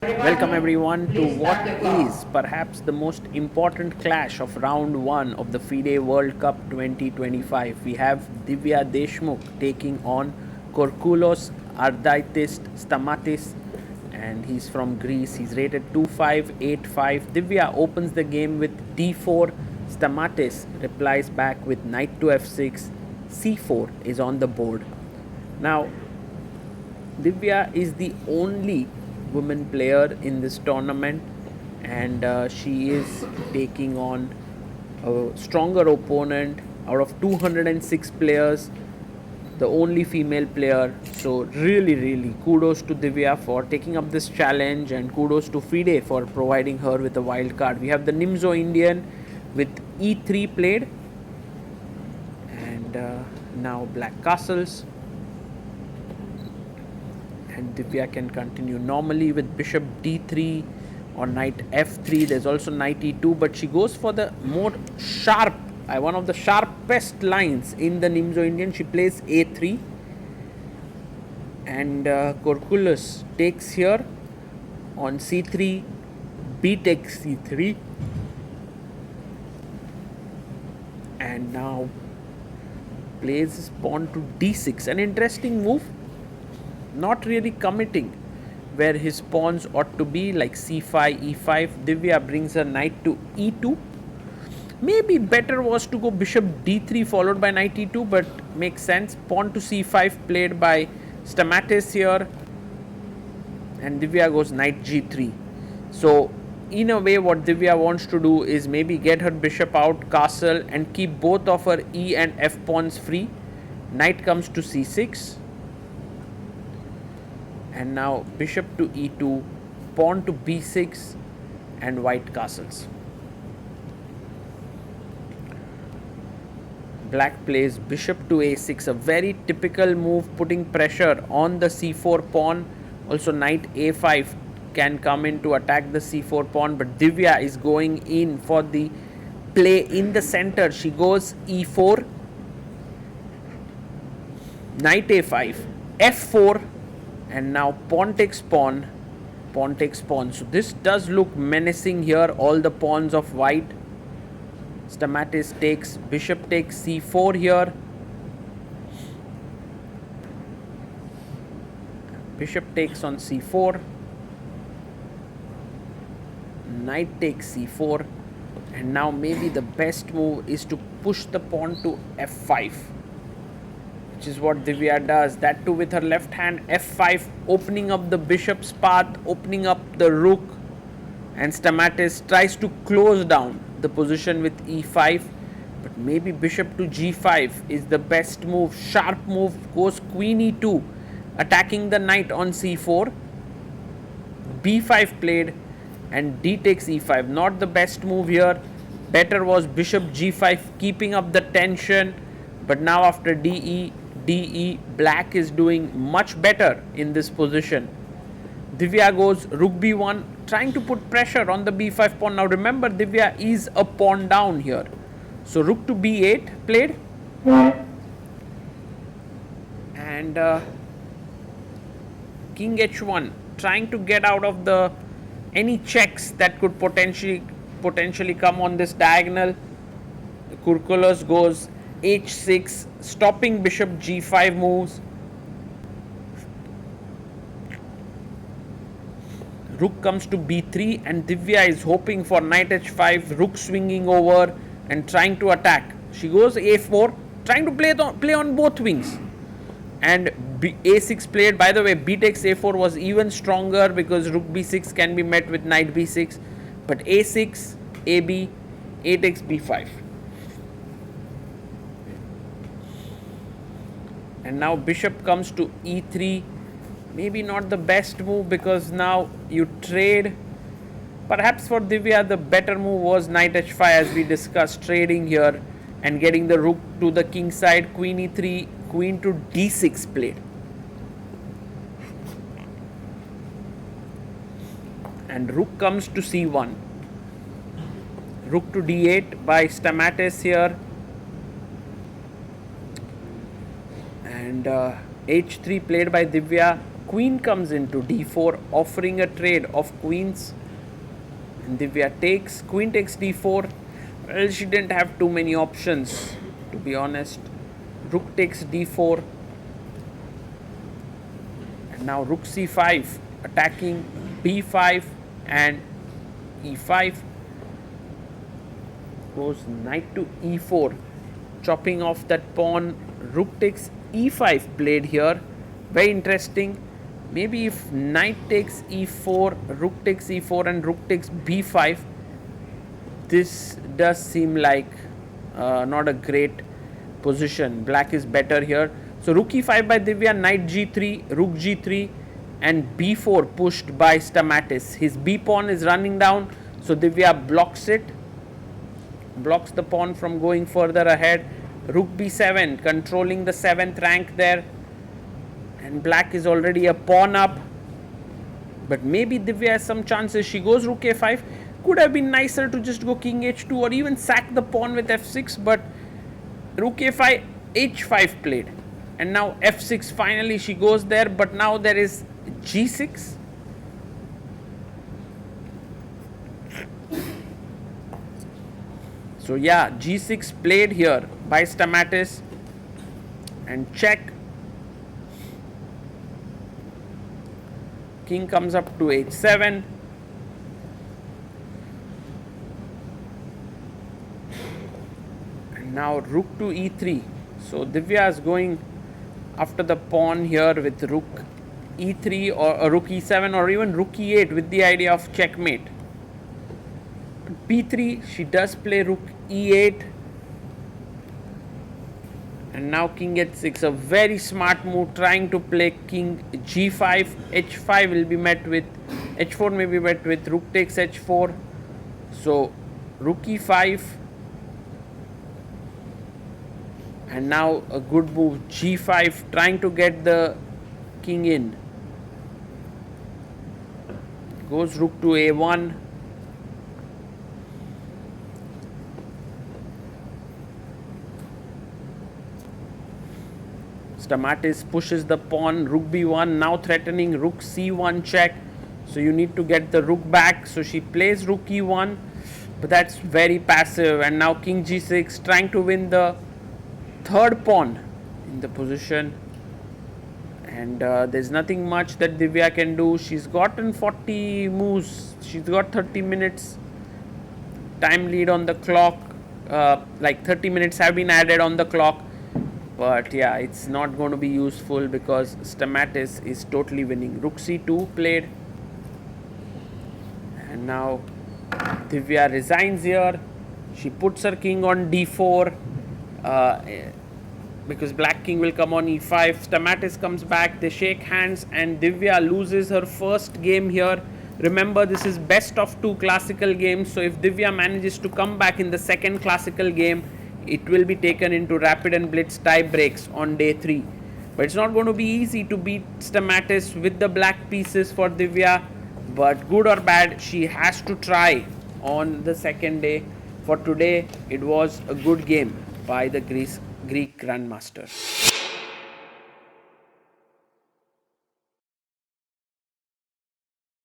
Welcome everyone to what is perhaps the most important clash of round 1 of the FIDE World Cup 2025. We have Divya Deshmukh taking on Kourkoulos-Adritis Stamatis, and he's from Greece. He's rated 2-5, 8-5. Divya opens the game with d4. Stamatis replies back with knight to f6. c4 is on the board. Now, Divya is the only woman player in this tournament, and she is taking on a stronger opponent. Out of 206 players, the only female player. So really kudos to Divya for taking up this challenge, and kudos to FIDE for providing her with a wild card. We have the Nimzo Indian with e3 played, and now black castles, and Divya can continue normally with bishop d3 or knight f3. There's also knight e2, but she goes for the more sharp, one of the sharpest lines in the Nimzo Indian. She plays a3, and Kourkoulos takes here on c3, b takes c3, and now plays his pawn to d6. An interesting move, not really committing where his pawns ought to be, like c5, e5. Divya brings her knight to e2. Maybe better was to go bishop d3 followed by knight e2, but makes sense. Pawn to c5 played by Stamatis here, and Divya goes knight g3. So in a way, what Divya wants to do is maybe get her bishop out, castle, and keep both of her e and f pawns free. Knight comes to c6, and now bishop to e2, pawn to b6, and white castles. Black plays bishop to a6, a very typical move, putting pressure on the c4 pawn. Also knight a5 can come in to attack the c4 pawn, but Divya is going in for the play in the center. She goes e4, knight a5, f4, and now pawn takes pawn, pawn takes pawn. So this does look menacing here, all the pawns of white. Stamatis takes, bishop takes c4 here. Bishop takes on c4. Knight takes c4. And now maybe the best move is to push the pawn to f5, which is what Divya does. That too with her left hand. f5, opening up the bishop's path, opening up the rook, and Stamatis tries to close down the position with e5, but maybe bishop to g5 is the best move. Sharp move, goes queen e2, attacking the knight on c4. b5 played, and d takes e5. Not the best move here. Better was bishop g5, keeping up the tension, but now after de, black is doing much better in this position. Divya goes rook b1, trying to put pressure on the b5 pawn. Now remember, Divya is a pawn down here. So rook to b8 played, and king h1, trying to get out of the any checks that could potentially come on this diagonal. Kourkoulos goes h6, stopping bishop g5 moves. Rook comes to b3, and Divya is hoping for knight h5, rook swinging over and trying to attack. She goes a4, trying to play on both wings, and a6 played. By the way, b takes a4 was even stronger because rook b6 can be met with knight b6, but a6, ab, a takes b5. And now bishop comes to e3. Maybe not the best move because now you trade. Perhaps for Divya the better move was knight h5, as we discussed, trading here and getting the rook to the king side. Queen e3, queen to d6 played. And rook comes to c1. Rook to d8 by Stamatis here. And h3 played by Divya. queen comes into d4, offering a trade of queens. And Divya takes, queen takes d4. Well, she didn't have too many options, to be honest. Rook takes d4. And now rook c5, attacking b5 and e5. Goes knight to e4, chopping off that pawn. Rook takes e5 played here. Very interesting. Maybe if knight takes e4, rook takes e4 and rook takes b5, this does seem like not a great position. Black is better here. So rook e5 by Divya, knight g3, rook g3 and b4 pushed by Stamatis. His b pawn is running down, so Divya blocks it. Blocks the pawn from going further ahead. Rook b7, controlling the 7th rank there. And black is already a pawn up. But maybe Divya has some chances. She goes rook a5. Could have been nicer to just go king h2 or even sack the pawn with f6. But rook a5, h5 played. And now f6, finally she goes there. But now there is g6. So yeah, g6 played here by Stamatis. And check. King comes up to h7. And now rook to e3. So Divya is going after the pawn here with rook e3 or rook e7 or even rook e8 with the idea of checkmate. b3, she does play rook e8. And now king h6, a very smart move, trying to play king g5. h5 will be met with, h4 may be met with rook takes h4. So rook e5. And now a good move, g5, trying to get the king in. Goes rook to a1. Stamatis pushes the pawn, rook b1, now threatening rook c1 check. So you need to get the rook back. So she plays rook e1, but that's very passive. And now king g6, trying to win the third pawn in the position. And there's nothing much that Divya can do. She's gotten 40 moves. She's got 30 minutes time lead on the clock. Like 30 minutes have been added on the clock. But yeah, it's not going to be useful because Stamatis is totally winning. Rook c2 played. And now Divya resigns here. She puts her king on d4 because black king will come on e5. Stamatis comes back. They shake hands and Divya loses her first game here. Remember, this is best of 2 classical games. So if Divya manages to come back in the second classical game, it will be taken into rapid and blitz tie breaks on day 3. But it's not going to be easy to beat Stamatis with the black pieces for Divya. But good or bad, she has to try on the second day. For today, it was a good game by the Greek Grandmaster.